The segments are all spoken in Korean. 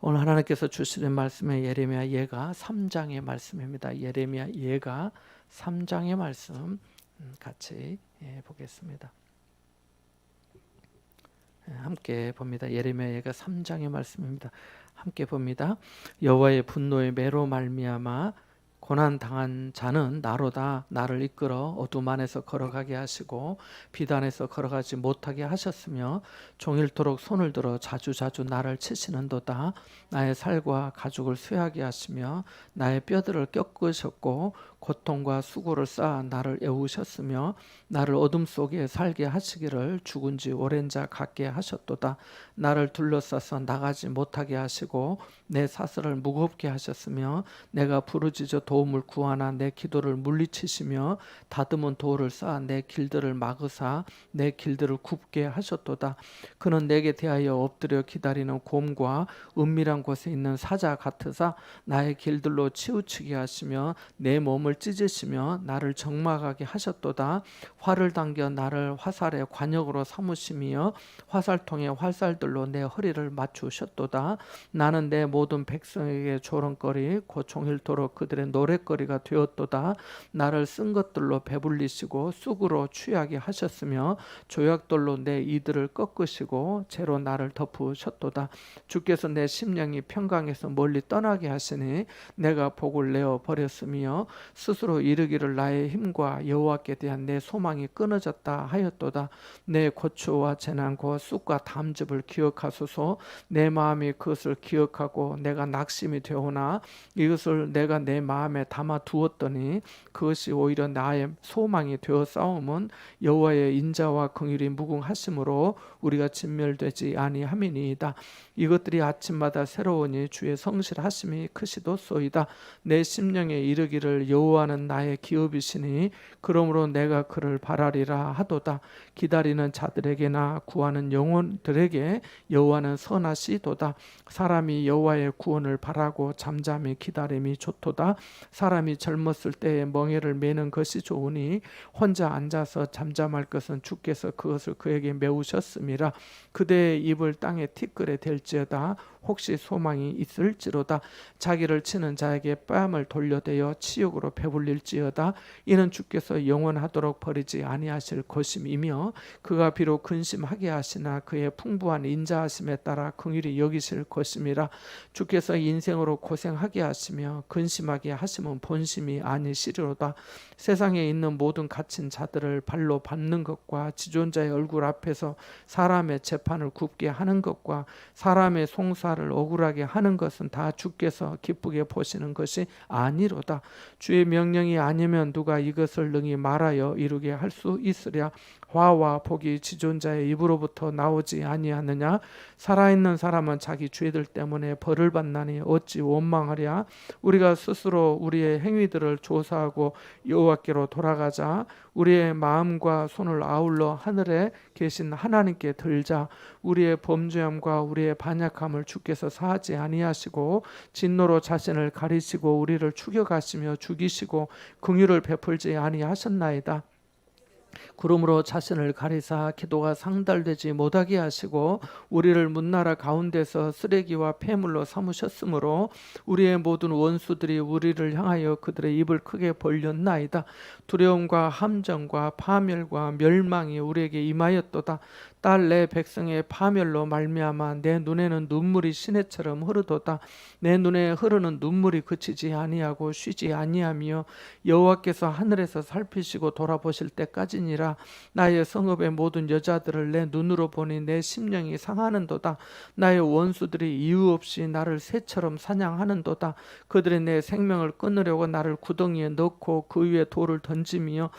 오늘 하나님께서 주시는 말씀은 예레미야 예가 3장의 말씀입니다. 예레미야 예가 3장의 말씀 같이 보겠습니다. 함께 봅니다. 예레미야 예가 3장의 말씀입니다. 함께 봅니다. 여호와의 분노의 매로 말미암아 고난 당한 자는 나로다. 나를 이끌어 어둠 안에서 걸어가게 하시고 빛 안에서 걸어가지 못하게 하셨으며 종일토록 손을 들어 자주자주 나를 치시는도다. 나의 살과 가죽을 쇠하게 하시며 나의 뼈들을 꺾으셨고 고통과 수고를 쌓아 나를 애우셨으며 나를 어둠 속에 살게 하시기를 죽은 지 오랜 자 같게 하셨도다. 나를 둘러싸서 나가지 못하게 하시고 내 사슬을 무겁게 하셨으며 내가 부르짖어 도움을 구하나 내 기도를 물리치시며 다듬은 돌을 쌓아 내 길들을 막으사 내 길들을 굽게 하셨도다. 그는 내게 대하여 엎드려 기다리는 곰과 은밀한 곳에 있는 사자 같으사 나의 길들로 치우치게 하시며 내 몸을 찢으시며 나를 적막하게 하셨도다. 활을 당겨 나를 화살의 관역으로 삼으시며 화살통의 활살들로 내 허리를 맞추셨도다. 나는 내 모든 백성에게 조롱거리 곧 종일토록 그들의 노랫거리가 되었도다. 나를 쓴 것들로 배불리시고 쑥으로 취하게 하셨으며 조약돌로 내 이들을 꺾으시고 재로 나를 덮으셨도다. 주께서 내 심령이 평강에서 멀리 떠나게 하시니 내가 복을 내어 버렸으며 스스로 이르기를 나의 힘과 여호와께 대한 내 소망이 끊어졌다 하였도다. 내 고초와 재난 곧 쑥과 담즙을 기억하소서. 내 마음이 그것을 기억하고 내가 낙심이 되오나 이것을 내가 내 마음에 담아 두었더니 그것이 오히려 나의 소망이 되어 싸움은 여호와의 인자와 긍휼이 무궁하심으로 우리가 진멸되지 아니함이니이다. 이것들이 아침마다 새로우니 주의 성실하심이 크시도소이다. 내 심령에 이르기를 여호와는 나의 기업이시니 그러므로 내가 그를 바라리라 하도다. 기다리는 자들에게나 구하는 영혼들에게 여호와는 선하시도다. 사람이 여호와의 구원을 바라고 잠잠히 기다림이 좋도다. 사람이 젊었을 때에 멍에를 매는 것이 좋으니 혼자 앉아서 잠잠할 것은 주께서 그것을 그에게 메우셨음이라. 그대의 입을 땅에 티끌에 댈지어다. 혹시 소망이 있을지로다. 자기를 치는 자에게 뺨을 돌려대어 치욕으로 배불릴지어다. 이는 주께서 영원하도록 버리지 아니하실 것임이며 그가 비록 근심하게 하시나 그의 풍부한 인자하심에 따라 긍휼히 여기실 것임이라. 주께서 인생으로 고생하게 하시며 근심하게 하심은 본심이 아니시리로다. 세상에 있는 모든 갇힌 자들을 발로 밟는 것과 지존자의 얼굴 앞에서 사람의 재판을 굽게 하는 것과 사람의 송사를 억울하게 하는 것은 다 주께서 기쁘게 보시는 것이 아니로다. 주의 명령이 아니면 누가 이것을 능히 말하여 이루게 할 수 있으랴. 화와 복이 지존자의 입으로부터 나오지 아니하느냐. 살아있는 사람은 자기 죄들 때문에 벌을 받나니 어찌 원망하랴. 우리가 스스로 우리의 행위들을 조사하고 여호와께로 돌아가자. 우리의 마음과 손을 아울러 하늘에 계신 하나님께 들자. 우리의 범죄함과 우리의 반약함을 주께서 사하지 아니하시고 진노로 자신을 가리시고 우리를 추격하시며 죽이시고 긍휼을 베풀지 아니하셨나이다. 그러므로 자신을 가리사 기도가 상달되지 못하게 하시고 우리를 문나라 가운데서 쓰레기와 폐물로 삼으셨으므로 우리의 모든 원수들이 우리를 향하여 그들의 입을 크게 벌렸나이다. 두려움과 함정과 파멸과 멸망이 우리에게 임하였도다. 딸 내 백성의 파멸로 말미암아 내 눈에는 눈물이 시내처럼 흐르도다. 내 눈에 흐르는 눈물이 그치지 아니하고 쉬지 아니하며 여호와께서 하늘에서 살피시고 돌아보실 때까지니라. 나의 성읍의 모든 여자들을 내 눈으로 보니 내 심령이 상하는도다. 나의 원수들이 이유 없이 나를 새처럼 사냥하는도다. 그들이 내 생명을 끊으려고 나를 구덩이에 넣고 그 위에 돌을 던지며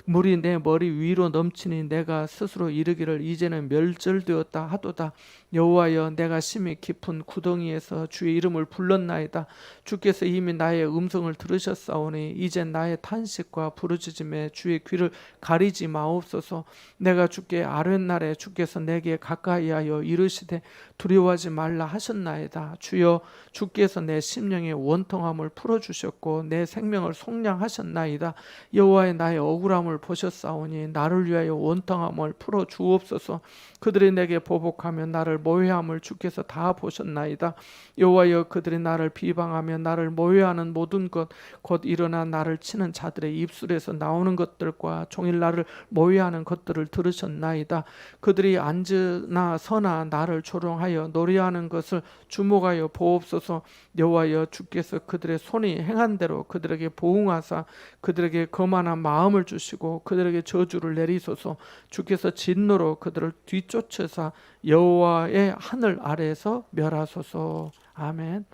물이 내 머리 위로 넘치니 내가 스스로 이르기를 이제는 멸절되었다 하도다. 여호와여, 내가 심히 깊은 구덩이에서 주의 이름을 불렀나이다. 주께서 이미 나의 음성을 들으셨사오니 이제 나의 탄식과 부르짖음에 주의 귀를 가리지 마옵소서. 내가 주께 아뢰날에 주께서 내게 가까이하여 이르시되 두려워하지 말라 하셨나이다. 주여, 주께서 내 심령의 원통함을 풀어주셨고 내 생명을 속량하셨나이다. 여호와의 나의 억울함을 마음을 보셨사오니 나를 위하여 원통함을 풀어 주옵소서. 그들이 내게 보복하며 나를 모해함을 주께서 다 보셨나이다. 여호와여, 그들이 나를 비방하며 나를 모해하는 모든 것, 곧 일어나 나를 치는 자들의 입술에서 나오는 것들과 종일 나를 모해하는 것들을 들으셨나이다. 그들이 앉으나 서나 나를 조롱하여 노래하는 것을 주목하여 보옵소서. 여호와여, 주께서 그들의 손이 행한 대로 그들에게 보응하사 그들에게 거만한 마음을 주시고 그들에게 저주를 내리소서. 주께서 진노로 그들을 뒤쫓으사 여호와의 하늘 아래에서 멸하소서. 아멘.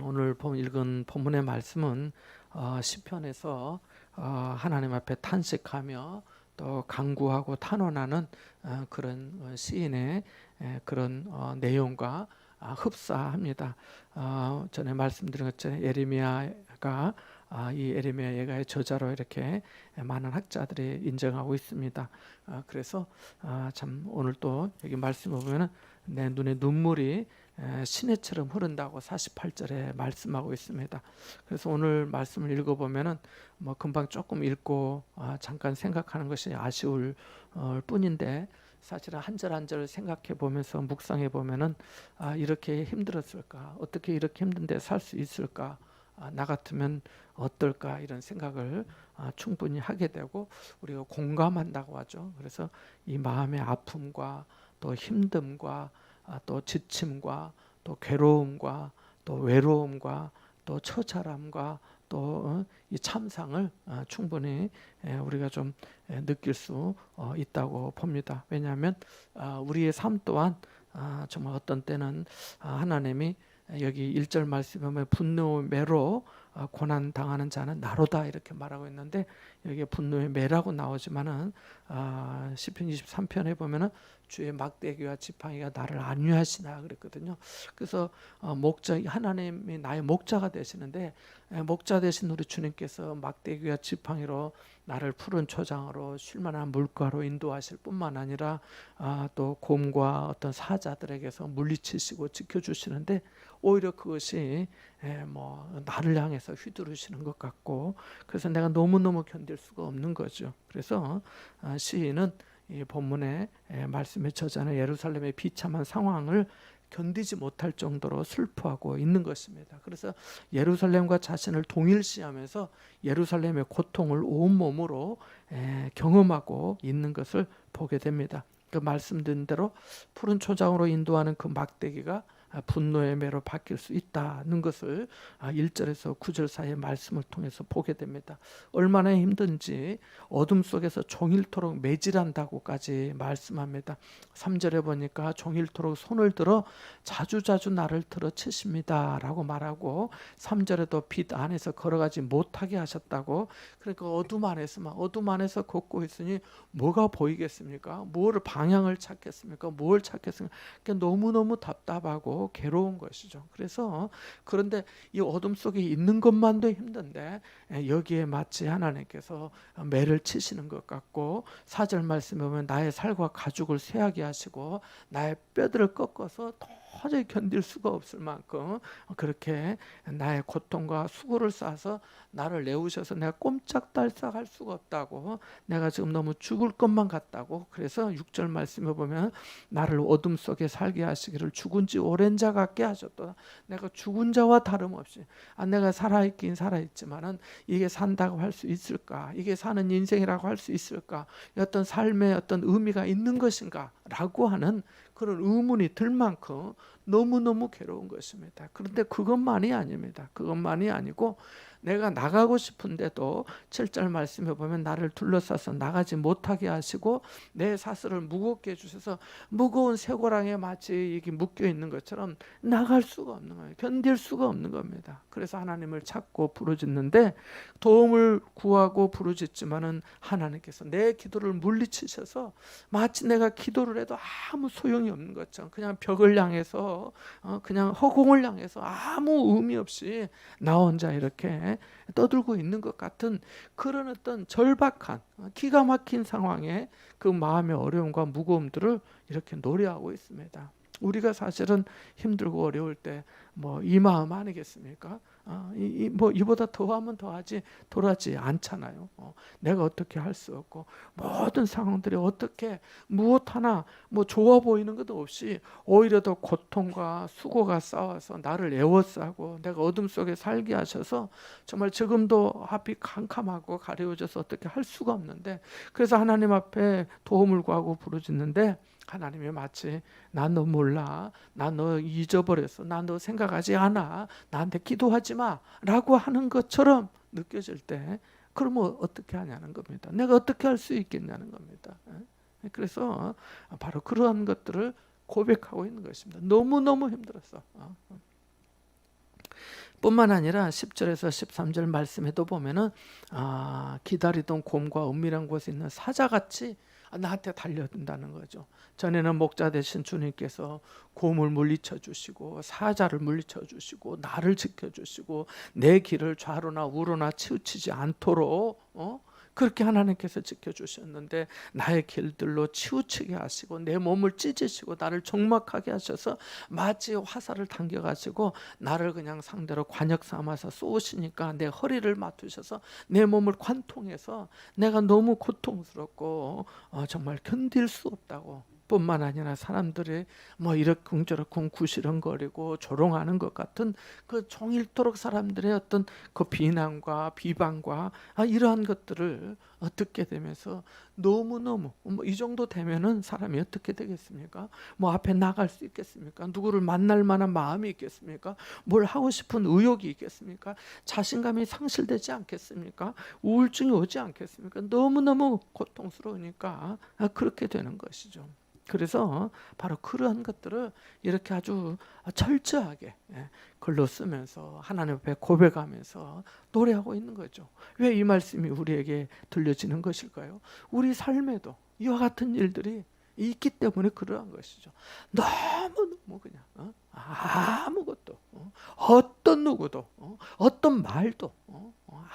오늘 읽은 본문의 말씀은 시편에서 하나님 앞에 탄식하며 또 간구하고 탄원하는 그런 시인의 그런 내용과 흡사합니다. 전에 말씀드린 것처럼 예레미야가 이 예레미야 예가의 저자로 이렇게 많은 학자들이 인정하고 있습니다. 그래서 참 오늘 또 여기 말씀을 보면은 내 눈에 눈물이 시내처럼 흐른다고 48절에 말씀하고 있습니다. 그래서 오늘 말씀을 읽어보면은 뭐 금방 조금 읽고 잠깐 생각하는 것이 아쉬울 뿐인데, 사실은 한 절 한 절 생각해 보면서 묵상해 보면은 이렇게 힘들었을까? 어떻게 이렇게 힘든데 살 수 있을까? 나 같으면 어떨까? 이런 생각을 충분히 하게 되고 우리가 공감한다고 하죠. 그래서 이 마음의 아픔과 또 힘듦과 또 지침과 또 괴로움과 또 외로움과 또 처절함과 또 이 참상을 충분히 우리가 좀 느낄 수 있다고 봅니다. 왜냐하면 우리의 삶 또한 정말 어떤 때는 하나님이 여기 1절 말씀에 보면 분노의 매로 고난 당하는 자는 나로다 이렇게 말하고 있는데, 여기에 분노의 매라고 나오지만은 시편 23편에 보면은 주의 막대기와 지팡이가 나를 안위하시나 그랬거든요. 그래서 목자, 하나님이 나의 목자가 되시는데 목자 되신 우리 주님께서 막대기와 지팡이로 나를 푸른 초장으로 쉴만한 물가로 인도하실 뿐만 아니라 또 곰과 어떤 사자들에게서 물리치시고 지켜주시는데, 오히려 그것이 뭐 나를 향해서 휘두르시는 것 같고, 그래서 내가 너무너무 견딜 수가 없는 거죠. 그래서 시인은 이 본문의 말씀의 저자는 예루살렘의 비참한 상황을 견디지 못할 정도로 슬퍼하고 있는 것입니다. 그래서 예루살렘과 자신을 동일시하면서 예루살렘의 고통을 온몸으로 경험하고 있는 것을 보게 됩니다. 그 말씀드린 대로 푸른 초장으로 인도하는 그 막대기가 분노의 매로 바뀔 수 있다는 것을 1절에서 9절 사이의 말씀을 통해서 보게 됩니다. 얼마나 힘든지 어둠 속에서 종일토록 매질한다고까지 말씀합니다. 3절에 보니까 종일토록 손을 들어 자주자주 나를 들어 치십니다 라고 말하고, 3절에도 빛 안에서 걸어가지 못하게 하셨다고. 그러니까 어둠 안에서 걷고 있으니 뭐가 보이겠습니까? 뭘 방향을 찾겠습니까? 뭘 찾겠습니까? 그러니까 너무너무 답답하고 괴로운 것이죠. 그래서 그런데 이 어둠 속에 있는 것만도 힘든데 여기에 마치 하나님께서 매를 치시는 것 같고, 4절 말씀에 보면 나의 살과 가죽을 쇠하게 하시고 나의 뼈들을 꺾어서 도저히 견딜 수가 없을 만큼 그렇게 나의 고통과 수고를 쌓아서 나를 내우셔서 내가 꼼짝달싹 할 수가 없다고, 내가 지금 너무 죽을 것만 같다고. 그래서 6절 말씀에 보면 나를 어둠 속에 살게 하시기를 죽은 지 오랜 자 같게 하셨도다. 내가 죽은 자와 다름없이 내가 살아있긴 살아있지만은 이게 산다고 할 수 있을까? 이게 사는 인생이라고 할 수 있을까? 어떤 삶에 어떤 의미가 있는 것인가? 라고 하는 그런 의문이 들 만큼 너무너무 괴로운 것입니다. 그런데 그것만이 아닙니다. 그것만이 아니고 내가 나가고 싶은데도 7절 말씀에 보면 나를 둘러싸서 나가지 못하게 하시고 내 사슬을 무겁게 해주셔서 무거운 쇠고랑에 마치 이게 묶여 있는 것처럼 나갈 수가 없는 거예요. 견딜 수가 없는 겁니다. 그래서 하나님을 찾고 부르짖는데, 도움을 구하고 부르짖지만은 하나님께서 내 기도를 물리치셔서 마치 내가 기도를 해도 아무 소용이 없는 것처럼 그냥 벽을 향해서 그냥 허공을 향해서 아무 의미 없이 나 혼자 이렇게 떠들고 있는 것 같은 그런 어떤 절박한 기가 막힌 상황에 그 마음의 어려움과 무거움들을 이렇게 노래하고 있습니다. 우리가 사실은 힘들고 어려울 때 뭐 이 마음 아니겠습니까? 뭐 이보다 더하면 더하지 덜하지 않잖아요. 내가 어떻게 할 수 없고 모든 상황들이 어떻게 무엇 하나 뭐 좋아 보이는 것도 없이 오히려 더 고통과 수고가 쌓여서 나를 애워싸고 내가 어둠 속에 살게 하셔서 정말 지금도 앞이 캄캄하고 가려워져서 어떻게 할 수가 없는데, 그래서 하나님 앞에 도움을 구하고 부르짖는데 하나님이 마치 나 너 몰라, 나 너 잊어버렸어, 나 너 생각하지 않아, 나한테 기도하지 마 라고 하는 것처럼 느껴질 때, 그러면 어떻게 하냐는 겁니다. 내가 어떻게 할 수 있겠냐는 겁니다. 그래서 바로 그러한 것들을 고백하고 있는 것입니다. 너무너무 힘들었어. 뿐만 아니라 10절에서 13절 말씀에도 보면은 기다리던 곰과 은밀한 곳에 있는 사자같이 나한테 달려든다는 거죠. 전에는 목자 되신 주님께서 곰을 물리쳐 주시고 사자를 물리쳐 주시고 나를 지켜 주시고 내 길을 좌로나 우로나 치우치지 않도록 그렇게 하나님께서 지켜주셨는데, 나의 길들로 치우치게 하시고 내 몸을 찢으시고 나를 적막하게 하셔서 마치 화살을 당겨가지고 나를 그냥 상대로 관역 삼아서 쏘시니까 내 허리를 맞추셔서 내 몸을 관통해서 내가 너무 고통스럽고 정말 견딜 수 없다고, 뿐만 아니라 사람들이 뭐 이러쿵저러쿵 구시렁거리고 조롱하는 것 같은 그 종일토록 사람들의 어떤 그 비난과 비방과 이러한 것들을 듣게 되면서 너무너무 이 정도 되면은 사람이 어떻게 되겠습니까? 뭐 앞에 나갈 수 있겠습니까? 누구를 만날 만한 마음이 있겠습니까? 뭘 하고 싶은 의욕이 있겠습니까? 자신감이 상실되지 않겠습니까? 우울증이 오지 않겠습니까? 너무너무 고통스러우니까 그렇게 되는 것이죠. 그래서 바로 그러한 것들을 이렇게 아주 철저하게 글로 쓰면서 하나님 앞에 고백하면서 노래하고 있는 거죠. 왜 이 말씀이 우리에게 들려지는 것일까요? 우리 삶에도 이와 같은 일들이 있기 때문에 그러한 것이죠. 너무너무 그냥 아무것도 어떤 누구도 어떤 말도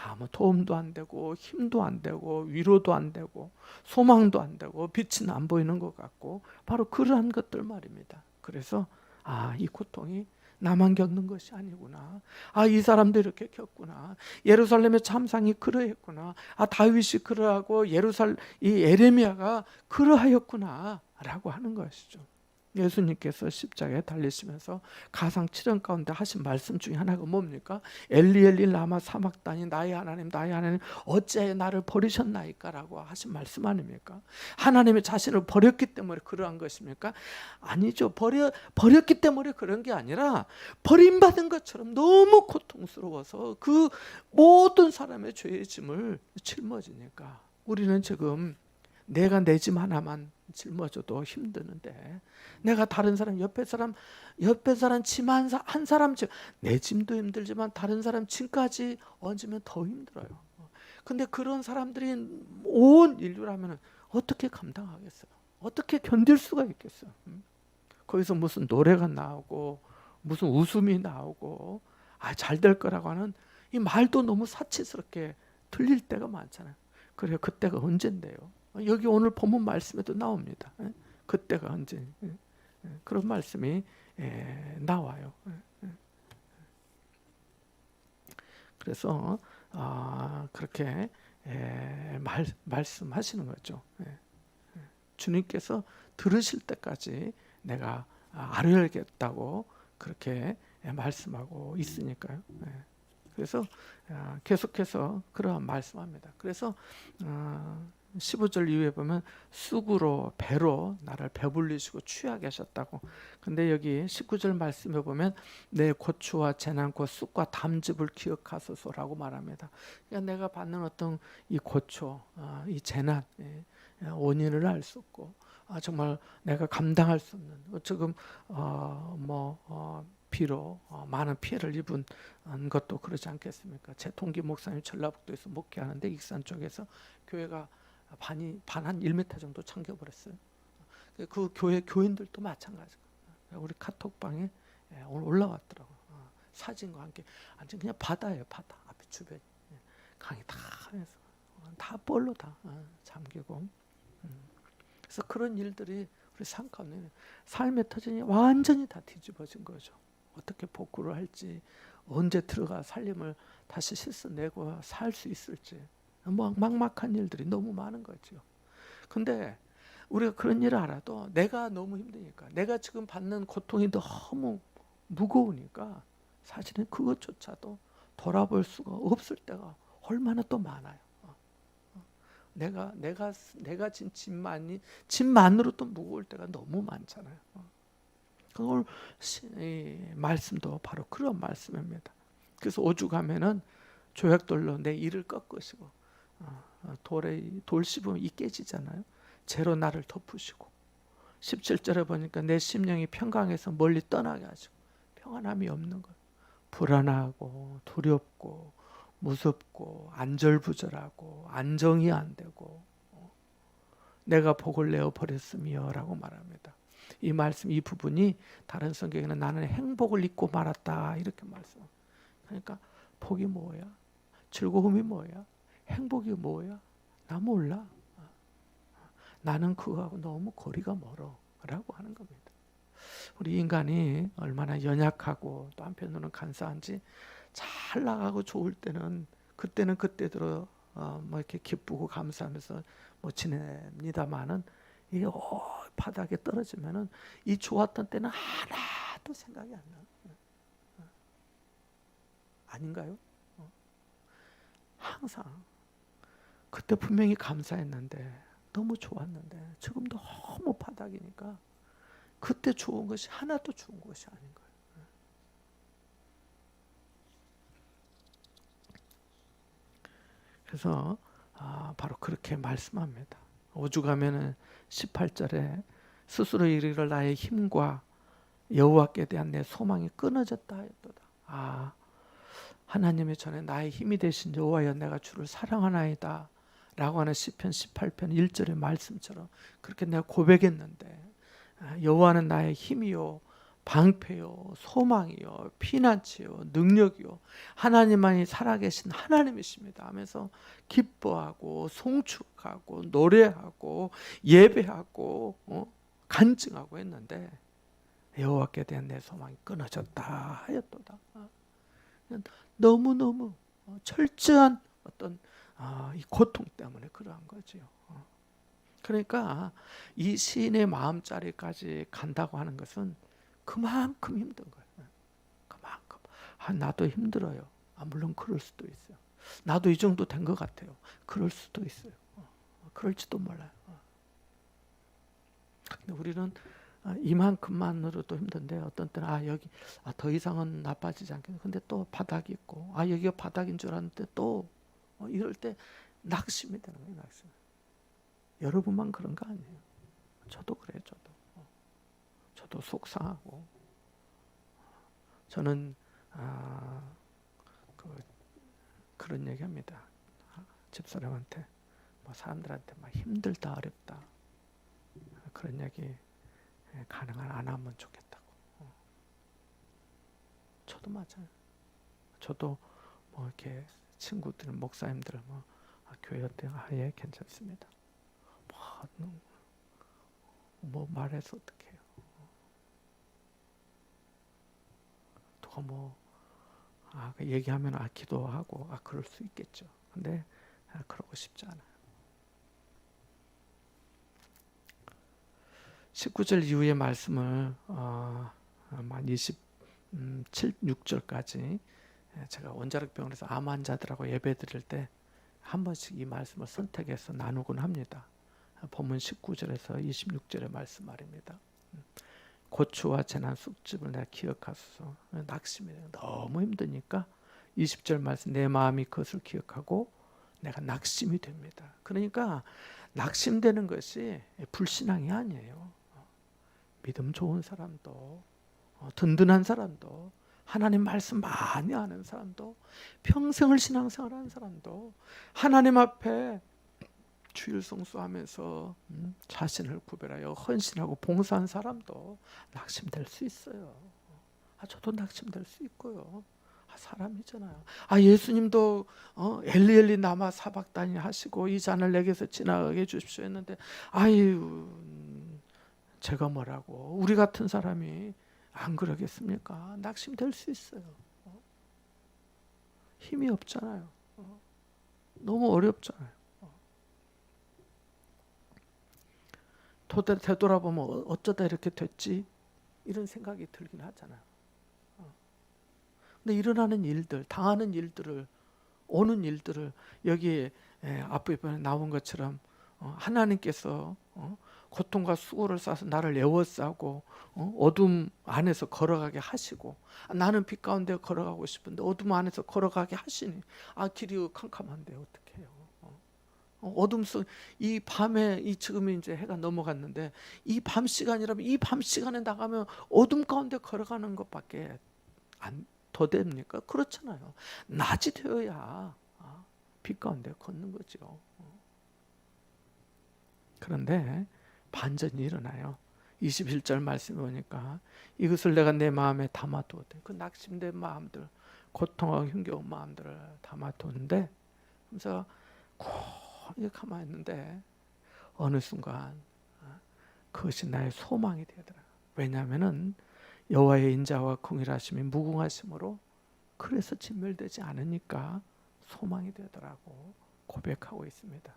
아무 도움도 안 되고 힘도 안 되고 위로도 안 되고 소망도 안 되고 빛은 안 보이는 것 같고, 바로 그러한 것들 말입니다. 그래서 이 고통이 나만 겪는 것이 아니구나. 이 사람도 이렇게 겪구나. 예루살렘의 참상이 그러했구나. 다윗이 그러하고 이 에레미야가 그러하였구나라고 하는 것이죠. 예수님께서 십자가에 달리시면서 가상 7년 가운데 하신 말씀 중에 하나가 뭡니까? 엘리 엘리 라마 사막다니, 나의 하나님 나의 하나님 어찌하여 나를 버리셨나이까 라고 하신 말씀 아닙니까? 하나님의 자신을 버렸기 때문에 그러한 것입니까? 아니죠. 버렸기 때문에 그런 게 아니라 버림받은 것처럼 너무 고통스러워서 그 모든 사람의 죄의 짐을 짊어지니까, 우리는 지금 내가 내 짐 하나만 짊어져도 힘드는데, 내가 다른 사람 옆에 사람 짐 한 사람 짐, 내 짐도 힘들지만 다른 사람 짐까지 얹으면 더 힘들어요. 근데 그런 사람들이 온 인류라면 어떻게 감당하겠어요? 어떻게 견딜 수가 있겠어요? 거기서 무슨 노래가 나오고 무슨 웃음이 나오고 잘 될 거라고 하는 이 말도 너무 사치스럽게 들릴 때가 많잖아요. 그래요. 그때가 언젠데요? 여기 오늘 본문 말씀에도 나옵니다. 그때가 언제? 그런 말씀이 나와요. 그래서 그렇게 말씀하시는 거죠. 주님께서 들으실 때까지 내가 아뢰겠다고 그렇게 말씀하고 있으니까요. 그래서 계속해서 그러한 말씀합니다. 그래서 15절 이후에 보면 쑥으로 배로 나를 배불리시고 취하게 하셨다고. 근데 여기 19절 말씀에 보면 내 고초와 재난 곧 쑥과 담즙을 기억하소서라고 말합니다. 그러니까 내가 받는 어떤 이 고초, 이 재난, 원인을 알 수 없고 정말 내가 감당할 수 없는 지금 비로 많은 피해를 입은 것도 그러지 않겠습니까? 제 동기 목사님 전라북도에서 목회하는데 익산 쪽에서 교회가 반 한 1m 정도 잠겨버렸어요. 그 교회 교인들도 마찬가지고 우리 카톡방에 오늘 올라왔더라고요. 사진과 함께 완전 그냥 바다예요. 바다 앞에 주변 강이 다 해서 다 볼로 다 잠기고. 그래서 그런 일들이 우리 삶 가운데 삶의 터전이 완전히 다 뒤집어진 거죠. 어떻게 복구를 할지, 언제 들어가 살림을 다시 씻어내고 살 수 있을지, 뭐 막막한 일들이 너무 많은 거죠. 근데 우리가 그런 일을 알아도 내가 너무 힘드니까, 내가 지금 받는 고통이 너무 무거우니까 사실은 그것조차도 돌아볼 수가 없을 때가 얼마나 또 많아요. 내가 진 짐만으로 또 무거울 때가 너무 많잖아요. 그걸 말씀도 바로 그런 말씀입니다. 그래서 오죽하면은 조약돌로 내 일을 꺾으시고 돌 씹으면 이 깨지잖아요. 재로 나를 덮으시고 17절에 보니까 내 심령이 평강에서 멀리 떠나게 하시고 평안함이 없는 거예요. 불안하고 두렵고 무섭고 안절부절하고 안정이 안 되고 내가 복을 내어 버렸으며 라고 말합니다. 이 말씀, 이 부분이 다른 성경에는 나는 행복을 잊고 말았다 이렇게 말씀. 그러니까 복이 뭐야? 즐거움이 뭐야? 행복이 뭐야? 나 몰라. 나는 그거하고 너무 거리가 멀어 라고 하는 겁니다. 우리 인간이 얼마나 연약하고 또 한편으로는 간사한지, 잘 나가고 좋을 때는 그때는 그때대로 뭐 이렇게 기쁘고 감사하면서 뭐 지냅니다만은 이게 바닥에 떨어지면은 이 좋았던 때는 하나도 생각이 안 나. 아닌가요? 항상 그때 분명히 감사했는데 너무 좋았는데 지금 너무 바닥이니까 그때 좋은 것이 하나도 좋은 것이 아닌 거예요. 그래서 바로 그렇게 말씀합니다. 오죽하면은 18절에 스스로 이르기를 나의 힘과 여호와께 대한 내 소망이 끊어졌다 하였도다. 하나님의 전에 나의 힘이 되신 여호와여 내가 주를 사랑하나이다 라고 하는 시편 18편 1절의 말씀처럼 그렇게 내가 고백했는데 여호와는 나의 힘이요 방패요 소망이요 피난처요 능력이요 하나님만이 살아계신 하나님이십니다 하면서 기뻐하고 송축하고 노래하고 예배하고 간증하고 했는데 여호와께 대한 내 소망이 끊어졌다 하였도다. 너무너무 철저한 어떤 이 고통 때문에 그러한 거죠. 그러니까 이 시인의 마음자리까지 간다고 하는 것은 그만큼 힘든 거예요. 그만큼. 나도 힘들어요. 물론 그럴 수도 있어요. 나도 이 정도 된 것 같아요. 그럴 수도 있어요. 그럴지도 몰라요. 근데 우리는 이만큼만으로도 힘든데 어떤 때는 여기 더 이상은 나빠지지 않겠네. 근데 또 바닥이 있고 여기가 바닥인 줄 알았는데 또 이럴 때 낙심이 되는 거예요. 낙심. 여러분만 그런 거 아니에요. 저도 그래요. 저도 속상하고 저는 그런 얘기합니다. 집사람한테 뭐 사람들한테 막 힘들다 어렵다 그런 얘기 가능한 안 하면 좋겠다고. 저도 맞아요. 저도 뭐 이렇게 친구들 목사님들 교회 때 예 괜찮습니다. 뭐 말해서 어떡해요. 누가 얘기하면 기도하고 그럴 수 있겠죠. 근데 그러고 싶지 않아요. 19절 이후의 말씀을 한 26절까지 제가 원자력 병원에서 암 환자들하고 예배 드릴 때 한 번씩 이 말씀을 선택해서 나누곤 합니다. 본문 19절에서 26절의 말씀 말입니다. 고초와 재난 숙집을 내가 기억하소서. 낙심이 너무 힘드니까 20절 말씀 내 마음이 그것을 기억하고 내가 낙심이 됩니다. 그러니까 낙심되는 것이 불신앙이 아니에요. 믿음 좋은 사람도 든든한 사람도 하나님 말씀 많이 아는 사람도 평생을 신앙생활하는 사람도 하나님 앞에 주일 성수하면서 자신을 구별하여 헌신하고 봉사한 사람도 낙심될 수 있어요. 저도 낙심될 수 있고요. 사람이잖아요. 예수님도 엘리 나마 사박다니 하시고 이 잔을 내게서 지나가게 해주십시오 했는데 제가 뭐라고 우리 같은 사람이 안 그러겠습니까? 낙심될 수 있어요. 힘이 없잖아요. 너무 어렵잖아요. 되돌아보면 어쩌다 이렇게 됐지? 이런 생각이 들긴 하잖아요. 근데 일어나는 일들, 당하는 일들을, 오는 일들을 여기에 앞에 나온 것처럼 하나님께서 고통과 수고를 쌓아서 나를 에워싸고 어둠 안에서 걸어가게 하시고, 나는 빛 가운데 걸어가고 싶은데 어둠 안에서 걸어가게 하시니 길이 캄캄한데 어떻게 해요? 어둠 속 이 밤에 지금 이제 해가 넘어갔는데 이 밤 시간이라면 이 밤 시간에 나가면 어둠 가운데 걸어가는 것밖에 더 됩니까? 그렇잖아요. 낮이 되어야 빛 가운데 걷는 거죠. 그런데 반전이 일어나요. 21절 말씀에 보니까 이것을 내가 내 마음에 담아두었대. 그 낙심된 마음들, 고통하고 힘겨운 마음들을 담아두는데, 그래서 이렇게 가만히 있는데 어느 순간 그것이 나의 소망이 되더라. 왜냐하면은 여호와의 인자와 긍휼하심이 무궁하심으로 그래서 진멸되지 않으니까 소망이 되더라고 고백하고 있습니다.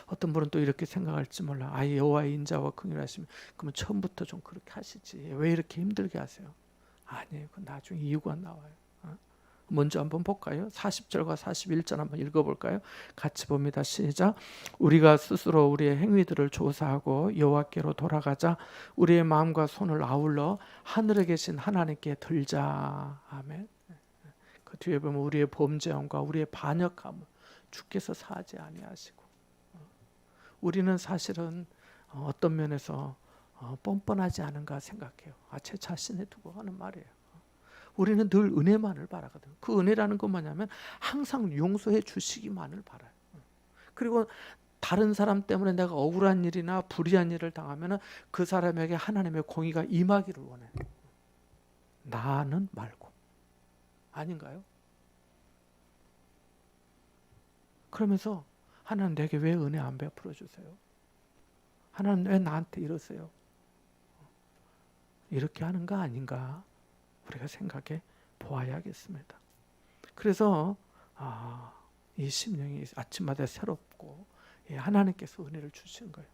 어떤 분은 또 이렇게 생각할지 몰라. 여호와의 인자와 긍휼하심이 그러면 처음부터 좀 그렇게 하시지 왜 이렇게 힘들게 하세요? 아니에요. 그 나중에 이유가 나와요. 먼저 한번 볼까요? 40절과 41절 한번 읽어볼까요? 같이 봅니다. 시작. 우리가 스스로 우리의 행위들을 조사하고 여호와께로 돌아가자. 우리의 마음과 손을 아울러 하늘에 계신 하나님께 들자. 아멘. 그 뒤에 보면 우리의 범죄함과 우리의 반역함을 주께서 사하지 아니하시고, 우리는 사실은 어떤 면에서 뻔뻔하지 않은가 생각해요. 제 자신에 두고 하는 말이에요. 우리는 늘 은혜만을 바라거든요. 그 은혜라는 건 뭐냐면 항상 용서해 주시기만을 바라요. 그리고 다른 사람 때문에 내가 억울한 일이나 불의한 일을 당하면 그 사람에게 하나님의 공의가 임하기를 원해요. 나는 말고. 아닌가요? 그러면서 하나님 내게 왜 은혜 안 베풀어 주세요? 하나님 왜 나한테 이러세요? 이렇게 하는 거 아닌가? 우리가 생각해 보아야겠습니다. 그래서 이 심령이 아침마다 새롭고 하나님께서 은혜를 주시는 거예요.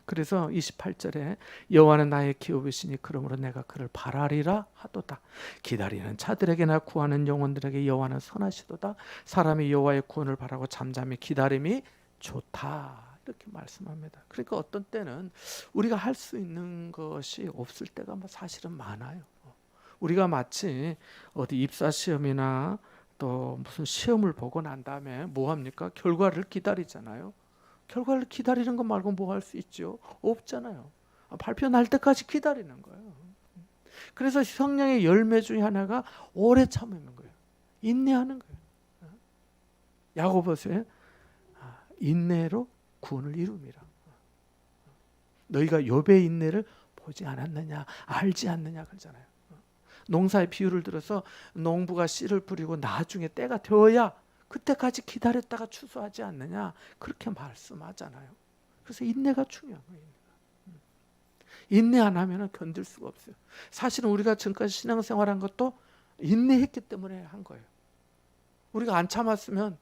그래서 28절에 여호와는 나의 기업이시니 그러므로 내가 그를 바라리라 하도다. 기다리는 자들에게나 구하는 영혼들에게 여호와는 선하시도다. 사람이 여호와의 구원을 바라고 잠잠히 기다림이 좋다. 이렇게 말씀합니다. 그러니까 어떤 때는 우리가 할 수 있는 것이 없을 때가 사실은 많아요. 우리가 마치 어디 입사 시험이나 또 무슨 시험을 보고 난 다음에 뭐 합니까? 결과를 기다리잖아요. 결과를 기다리는 것 말고 뭐 할 수 있죠? 없잖아요. 발표 날 때까지 기다리는 거예요. 그래서 성령의 열매 중에 하나가 오래 참는 거예요. 인내하는 거예요. 야고보서에 인내로 구원을 이룹니다. 너희가 욥의 인내를 보지 않았느냐, 알지 않느냐 그러잖아요. 농사의 비유를 들어서 농부가 씨를 뿌리고 나중에 때가 되어야 그때까지 기다렸다가 추수하지 않느냐 그렇게 말씀하잖아요. 그래서 인내가 중요한 거예요. 인내 안 하면 견딜 수가 없어요. 사실은 우리가 지금까지 신앙생활한 것도 인내했기 때문에 한 거예요. 우리가 안 참았으면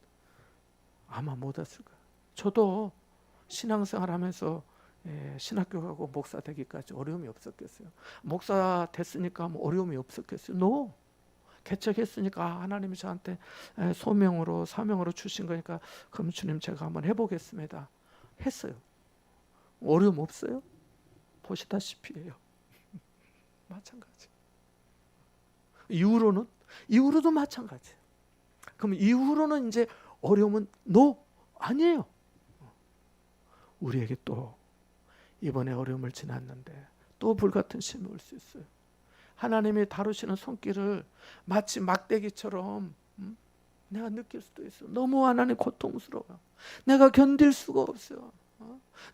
아마 못 했을 거예요. 저도 신앙생활하면서 신학교 가고 목사 되기까지 어려움이 없었겠어요. 목사 됐으니까 뭐 어려움이 없었겠어요. No. 개척했으니까 하나님이 저한테 소명으로 사명으로 주신 거니까 그럼 주님 제가 한번 해보겠습니다. 했어요. 어려움 없어요? 보시다시피 해요. 마찬가지. 이후로도 마찬가지예요. 그럼 이후로는 이제 어려움은 no 아니에요. 우리에게 또 이번에 어려움을 지났는데 또 불같은 시험이 올 수 있어요. 하나님이 다루시는 손길을 마치 막대기처럼 내가 느낄 수도 있어요. 너무 하나님 고통스러워요. 내가 견딜 수가 없어요.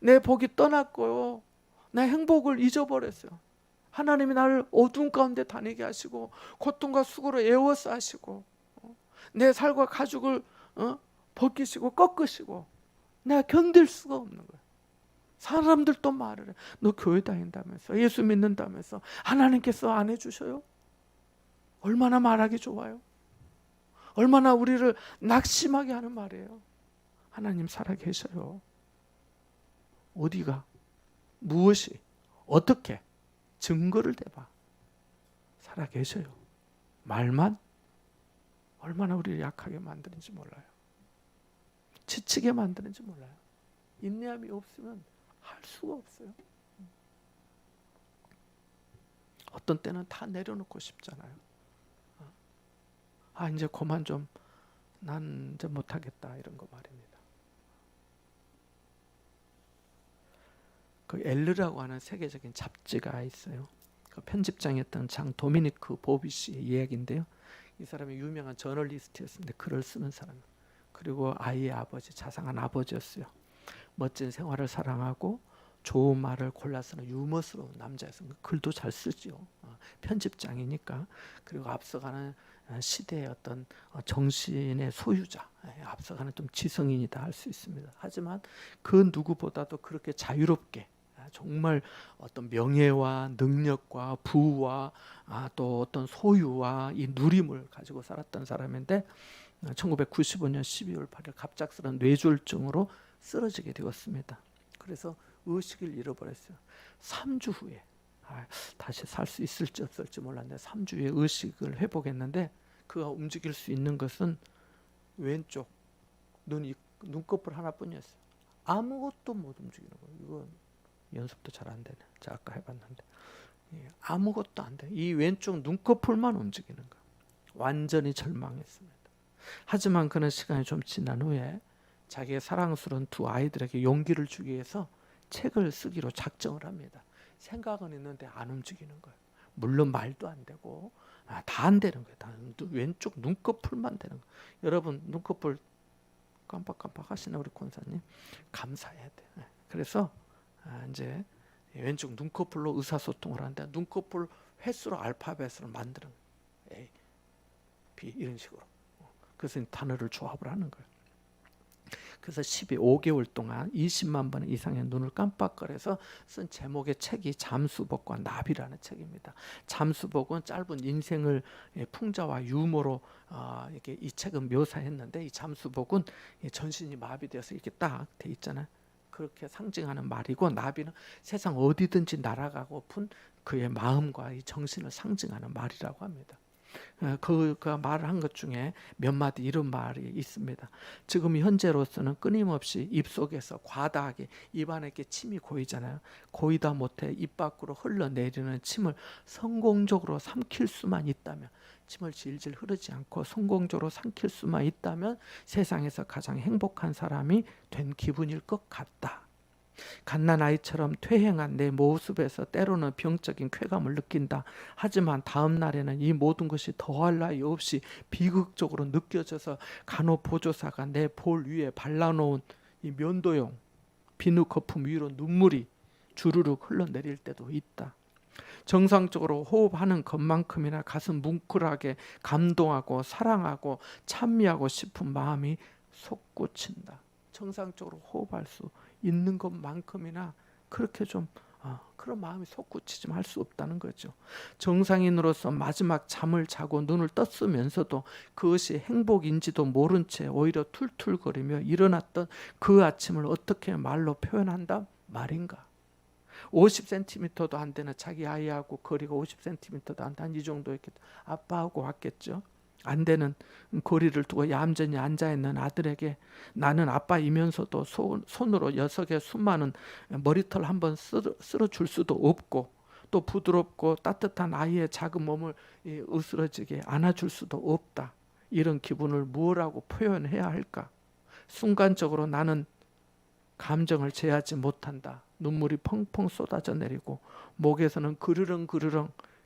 내 복이 떠났고요. 내 행복을 잊어버렸어요. 하나님이 나를 어두운 가운데 다니게 하시고 고통과 수고로 애워싸 하시고 내 살과 가죽을 벗기시고 꺾으시고 내가 견딜 수가 없는 거예요. 사람들도 말을 해. 너 교회 다닌다면서, 예수 믿는다면서 하나님께서 안 해주셔요? 얼마나 말하기 좋아요. 얼마나 우리를 낙심하게 하는 말이에요. 하나님 살아계셔요. 어디가, 무엇이, 어떻게, 증거를 대봐. 살아계셔요. 말만 얼마나 우리를 약하게 만드는지 몰라요. 지치게 만드는지 몰라요. 인내함이 없으면 할 수가 없어요. 어떤 때는 다 내려놓고 싶잖아요. 이제 그만 좀, 난 이제 못하겠다, 이런 거 말입니다. 그 엘르라고 하는 세계적인 잡지가 있어요. 그 편집장이었던 장 도미니크 보비시의 이야기인데요. 이 사람이 유명한 저널리스트였는데 글을 쓰는 사람. 그리고 아이의 아버지, 자상한 아버지였어요. 멋진 생활을 사랑하고 좋은 말을 골라 쓰는 유머스러운 남자였어요. 글도 잘 쓰죠. 편집장이니까. 그리고 앞서가는 시대의 어떤 정신의 소유자, 앞서가는 좀 지성인이다 할 수 있습니다. 하지만 그 누구보다도 그렇게 자유롭게 정말 어떤 명예와 능력과 부와 또 어떤 소유와 이 누림을 가지고 살았던 사람인데 1995년 12월 8일 갑작스러운 뇌졸중으로 쓰러지게 되었습니다. 그래서 의식을 잃어버렸어요. 3주 후에 다시 살 수 있을지 없을지 몰랐는데 3주 후에 의식을 회복했는데 그가 움직일 수 있는 것은 왼쪽 눈꺼풀 하나뿐이었어요. 아무것도 못 움직이는 거예요. 이건 연습도 잘 안 되네. 제가 아까 해봤는데 아무것도 안 돼. 이 왼쪽 눈꺼풀만 움직이는 거예요. 완전히 절망했습니다. 하지만 그는 시간이 좀 지난 후에 자기의 사랑스러운 두 아이들에게 용기를 주기 위해서 책을 쓰기로 작정을 합니다. 생각은 있는데 안 움직이는 거예요. 물론 말도 안 되고 다 안 되는 거예요. 다 왼쪽 눈꺼풀만 되는 거예요. 여러분 눈꺼풀 깜빡깜빡 하시나 우리 권사님? 감사해야 돼요. 그래서 이제 왼쪽 눈꺼풀로 의사소통을 하는데 눈꺼풀 횟수로 알파벳을 만드는 거예요. A, B 이런 식으로. 그래서 단어를 조합을 하는 거예요. 그래서 5개월 동안 20만 번 이상의 눈을 깜빡거려서 쓴 제목의 책이 잠수복과 나비라는 책입니다. 잠수복은 짧은 인생을 풍자와 유머로 이렇게 이 책은 묘사했는데 이 잠수복은 전신이 마비되어서 이렇게 딱 돼 있잖아요. 그렇게 상징하는 말이고 나비는 세상 어디든지 날아가고픈 그의 마음과 이 정신을 상징하는 말이라고 합니다. 그가 말을 한 것 중에 몇 마디 이런 말이 있습니다. 지금 현재로서는 끊임없이 입속에서 과다하게 입안에 이렇게 침이 고이잖아요. 고이다 못해 입 밖으로 흘러내리는 침을 성공적으로 삼킬 수만 있다면, 침을 질질 흐르지 않고 성공적으로 삼킬 수만 있다면 세상에서 가장 행복한 사람이 된 기분일 것 같다. 갓난아이처럼 퇴행한 내 모습에서 때로는 병적인 쾌감을 느낀다. 하지만 다음 날에는 이 모든 것이 더할 나위 없이 비극적으로 느껴져서 간호보조사가 내 볼 위에 발라놓은 이 면도용 비누 거품 위로 눈물이 주르륵 흘러내릴 때도 있다. 정상적으로 호흡하는 것만큼이나 가슴 뭉클하게 감동하고 사랑하고 찬미하고 싶은 마음이 솟구친다. 정상적으로 호흡할 수 있는 것만큼이나 그렇게 좀 그런 마음이 솟구치지 할 수 없다는 거죠. 정상인으로서 마지막 잠을 자고 눈을 떴으면서도 그것이 행복인지도 모른 채 오히려 툴툴거리며 일어났던 그 아침을 어떻게 말로 표현한다 말인가. 50cm도 안 되는 자기 아이하고 거리가 50cm도 안 되는 이 정도 이렇게 아빠하고 왔겠죠. 안 되는 거리를 두고 얌전히 앉아있는 아들에게 나는 아빠이면서도 손으로 녀석의 수많은 머리털 한번 쓸어줄 수도 없고 또 부드럽고 따뜻한 아이의 작은 몸을 으스러지게 안아줄 수도 없다. 이런 기분을 무엇라고 표현해야 할까? 순간적으로 나는 감정을 제하지 못한다. 눈물이 펑펑 쏟아져 내리고 목에서는 그르렁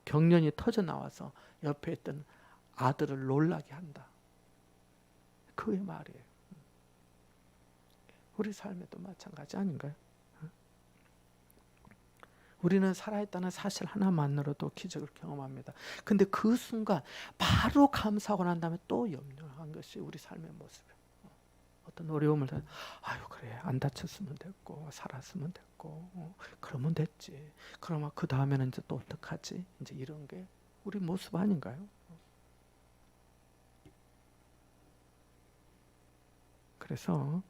경련이 터져 나와서 옆에 있던 아들을 놀라게 한다. 그의 말이에요. 우리 삶에도 마찬가지 아닌가요? 우리는 살아있다는 사실 하나만으로도 기적을 경험합니다. 근데 그 순간 바로 감사하고 난 다음에 또 염려한 것이 우리 삶의 모습이에요. 어떤 어려움을 아유 그래 안 다쳤으면 됐고 살았으면 됐고 되고 그러면 됐지. 그러면 그 다음에는 이제 또 어떡하지? 이제 이런 게 우리 모습 아닌가요? 그래서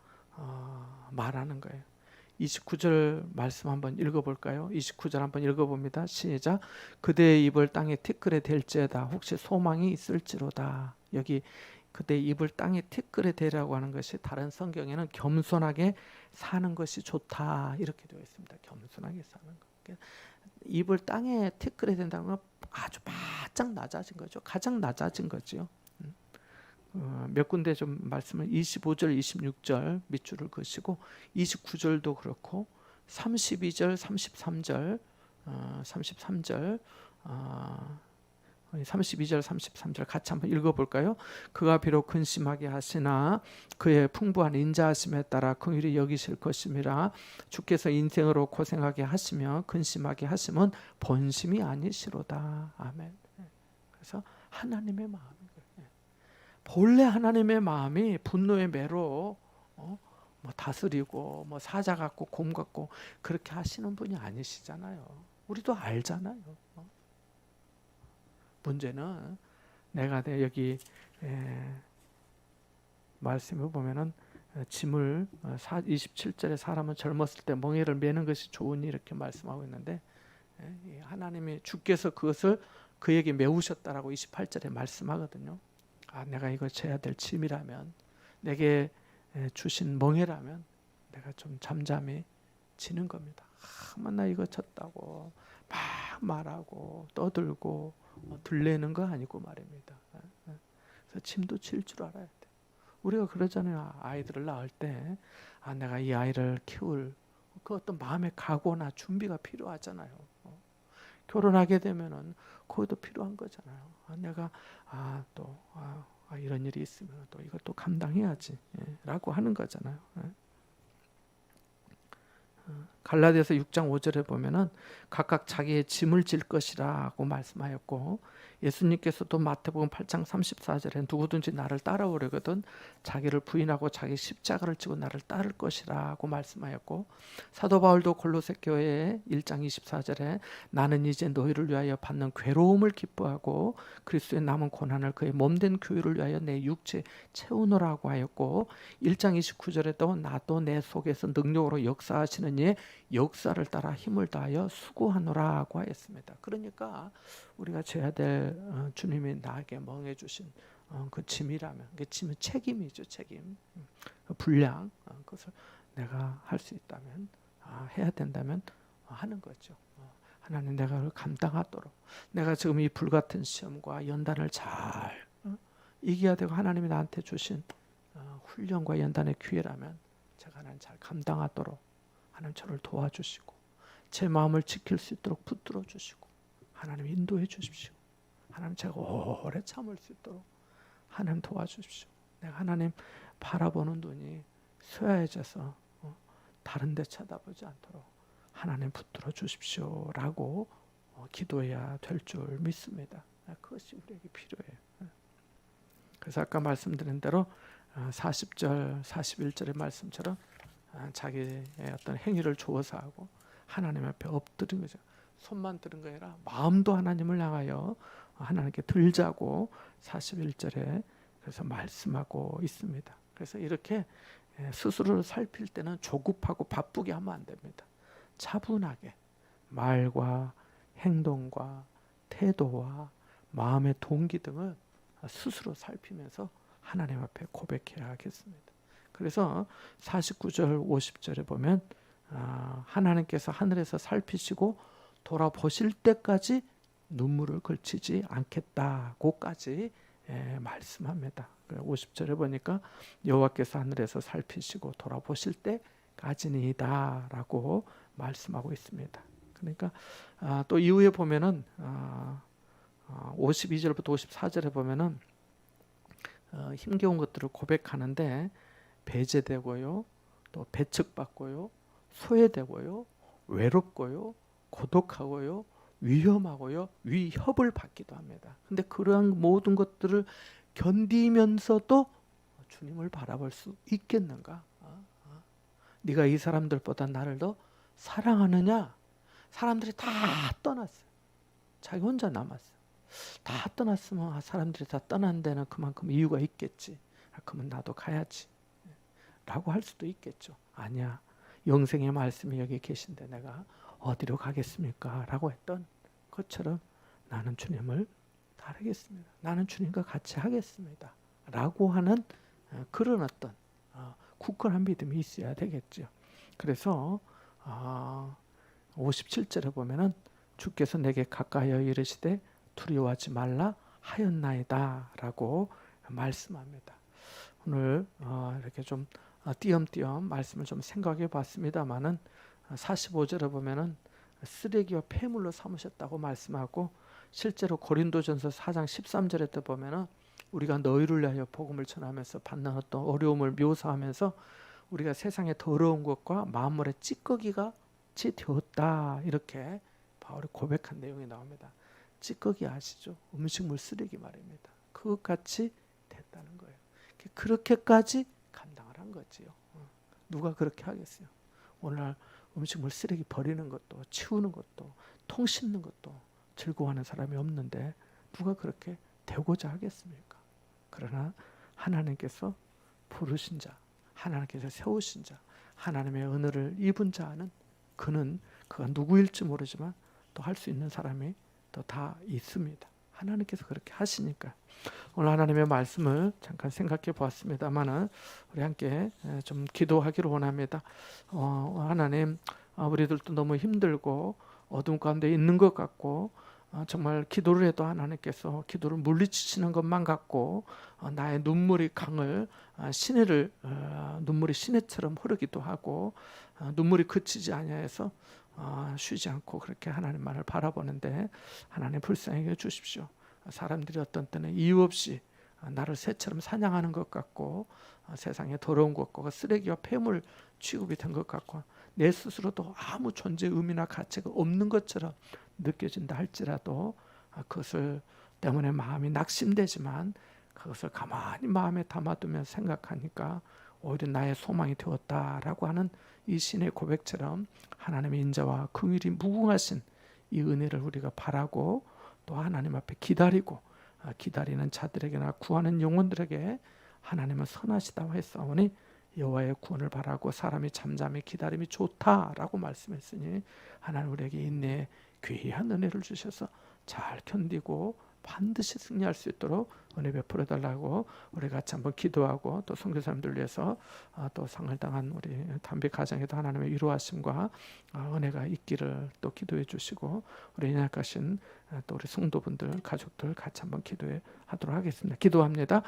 말하는 거예요. 29절 말씀 한번 읽어볼까요? 29절 한번 읽어봅니다. 시작. 그대의 입을 땅에 티끌에 댈지어다. 혹시 소망이 있을지로다. 여기 그대의 입을 땅에 티끌에 대라고 하는 것이 다른 성경에는 겸손하게 사는 것이 좋다 이렇게 되어 있습니다. 겸손하게 사는 것. 입을 땅에 티끌에 댄다는 건 아주 바짝 낮아진 거죠. 가장 낮아진 거죠. 몇 군데 좀 말씀을 25절, 26절 밑줄을 그으시고 29절도 그렇고 32절, 33절, 33절, 32절, 33절 같이 한번 읽어볼까요? 그가 비록 근심하게 하시나 그의 풍부한 인자하심에 따라 긍휼히 여기실 것임이라. 주께서 인생으로 고생하게 하시며 근심하게 하심은 본심이 아니시로다. 아멘. 그래서 하나님의 마음. 본래 하나님의 마음이 분노의 매로 뭐 다스리고 뭐 사자 같고 곰 같고 그렇게 하시는 분이 아니시잖아요. 우리도 알잖아요. 문제는 내가 여기 말씀을 보면은 짐을 27절에 사람은 젊었을 때 멍에를 매는 것이 좋으니 이렇게 말씀하고 있는데 하나님이 주께서 그것을 그에게 메우셨다라고 28절에 말씀하거든요. 내가 이거 져야 될 짐이라면 내게 주신 멍에라면 내가 좀 잠잠히 지는 겁니다. 맨날 이거 졌다고 막 말하고 떠들고 들레는 거 아니고 말입니다. 그래서 짐도 질 줄 알아야 돼. 우리가 그러잖아요. 아이들을 낳을 때 내가 이 아이를 키울 그 어떤 마음의 각오나 준비가 필요하잖아요. 결혼하게 되면은 그것도 필요한 거잖아요. 내가 이런 일이 있으면 또 이것도 감당해야지 라고 하는 거잖아요. 갈라디아서 6장 5절에 보면은 각각 자기의 짐을 질 것이라고 말씀하였고 예수님께서도 마태복음 8장 34절에 누구든지 나를 따라오려거든 자기를 부인하고 자기 십자가를 지고 나를 따를 것이라고 말씀하였고 사도 바울도 골로새 교회의 1장 24절에 나는 이제 너희를 위하여 받는 괴로움을 기뻐하고 그리스도의 남은 고난을 그의 몸된 교회를 위하여 내 육체 채우노라고 하였고 1장 29절에도 나도 내 속에서 능력으로 역사하시는 이의 역사를 따라 힘을 다하여 수고하노라고 하였습니다. 그러니까 우리가 져야 될 주님이 나에게 멍해 주신 그 짐이라면 그 짐은 책임이죠. 책임. 분량 그것을 내가 할 수 있다면 해야 된다면 하는 거죠. 하나님 내가 그걸 감당하도록 내가 지금 이 불같은 시험과 연단을 잘 이겨야 되고 하나님이 나한테 주신 훈련과 연단의 기회라면 제가 하나님 잘 감당하도록 하나님 저를 도와주시고 제 마음을 지킬 수 있도록 붙들어 주시고 하나님 인도해 주십시오. 하나님 제가 오래 참을 수 있도록 하나님 도와주십시오. 내가 하나님 바라보는 눈이 쇠해져서 다른 데 쳐다보지 않도록 하나님 붙들어 주십시오 라고 기도해야 될 줄 믿습니다. 그것이 우리에게 필요해요. 그래서 아까 말씀드린 대로 40절 41절의 말씀처럼 자기의 어떤 행위를 주어서 하고 하나님 앞에 엎드린 거죠. 손만 들은 거 아니라 마음도 하나님을 향하여 하나님께 들자고 41절에 그래서 말씀하고 있습니다. 그래서 이렇게 스스로를 살필 때는 조급하고 바쁘게 하면 안 됩니다. 차분하게 말과 행동과 태도와 마음의 동기 등을 스스로 살피면서 하나님 앞에 고백해야 하겠습니다. 그래서 49절 50절에 보면 하나님께서 하늘에서 살피시고 돌아보실 때까지 눈물을 걸치지 않겠다고까지 말씀합니다. 50절에 보니까 여호와께서 하늘에서 살피시고 돌아보실 때까지니이다 라고 말씀하고 있습니다. 그러니까 또 이후에 보면은 52절부터 54절에 보면은 힘겨운 것들을 고백하는데 배제되고요, 또 배척받고요, 소외되고요, 외롭고요, 고독하고요, 위험하고요, 위협을 받기도 합니다. 근데 그러한 모든 것들을 견디면서도 주님을 바라볼 수 있겠는가? 네가 이 사람들보다 나를 더 사랑하느냐? 사람들이 다 떠났어요. 자기 혼자 남았어요. 다 떠났으면 사람들이 다 떠난 데는 그만큼 이유가 있겠지. 그러면 나도 가야지 라고 할 수도 있겠죠. 아니야, 영생의 말씀이 여기 계신데 내가 어디로 가겠습니까? 라고 했던 것처럼 나는 주님을 따르겠습니다. 나는 주님과 같이 하겠습니다. 라고 하는 그런 어떤 굳건한 믿음이 있어야 되겠죠. 그래서 57절에 보면은 주께서 내게 가까이어 이르시되 두려워하지 말라 하였나이다 라고 말씀합니다. 오늘 이렇게 좀 띄엄띄엄 말씀을 좀 생각해 봤습니다만은 45절에 보면은 쓰레기와 폐물로 삼으셨다고 말씀하고, 실제로 고린도전서 4장 13절에 또 보면은 우리가 너희를 위하여 복음을 전하면서 받는 어떤 어려움을 묘사하면서 우리가 세상의 더러운 것과 만물의 찌꺼기가 되었다, 이렇게 바울이 고백한 내용이 나옵니다. 찌꺼기 아시죠? 음식물 쓰레기 말입니다. 그것같이 됐다는 거예요. 그렇게까지 감당을 한 거지요. 누가 그렇게 하겠어요? 오늘날 음식물 쓰레기 버리는 것도, 치우는 것도, 통 씻는 것도 즐거워하는 사람이 없는데 누가 그렇게 되고자 하겠습니까? 그러나 하나님께서 부르신 자, 하나님께서 세우신 자, 하나님의 은혜를 입은 자는 그가 누구일지 모르지만 또 할 수 있는 사람이 또 다 있습니다. 하나님께서 그렇게 하시니까. 오늘 하나님의 말씀을 잠깐 생각해 보았습니다만은 우리 함께 좀 기도하기를 원합니다. 하나님, 우리들도 너무 힘들고 어둠 가운데 있는 것 같고, 정말 기도를 해도 하나님께서 기도를 물리치시는 것만 같고, 나의 눈물이 강을 눈물이 시내처럼 흐르기도 하고, 눈물이 그치지 아니하여서 쉬지 않고 그렇게 하나님만을 바라보는데, 하나님 불쌍히 여겨 주십시오. 사람들이 어떤 때는 이유 없이 나를 새처럼 사냥하는 것 같고, 세상에 더러운 것과 쓰레기와 폐물 취급이 된 것 같고, 내 스스로도 아무 존재 의미나 가치가 없는 것처럼 느껴진다 할지라도 그것을 때문에 마음이 낙심되지만 그것을 가만히 마음에 담아두며 생각하니까 오히려 나의 소망이 되었다라고 하는 이 신의 고백처럼 하나님의 인자와 긍휼이 무궁하신 이 은혜를 우리가 바라고 또 하나님 앞에 기다리고, 기다리는 자들에게나 구하는 영혼들에게 하나님은 선하시다고 했사오니 여호와의 구원을 바라고 사람이 잠잠히 기다림이 좋다라고 말씀했으니, 하나님 우리에게 인내의 귀한 은혜를 주셔서 잘 견디고 반드시 승리할 수 있도록 은혜 베풀어 달라고 우리 같이 한번 기도하고, 또 선교사님들 위해서 또 상을 당한 우리 담비 가정에도 하나님의 위로하심과 은혜가 있기를 또 기도해 주시고, 우리 연약하신 또 우리 성도분들 가족들 같이 한번 기도해 하도록 하겠습니다. 기도합니다.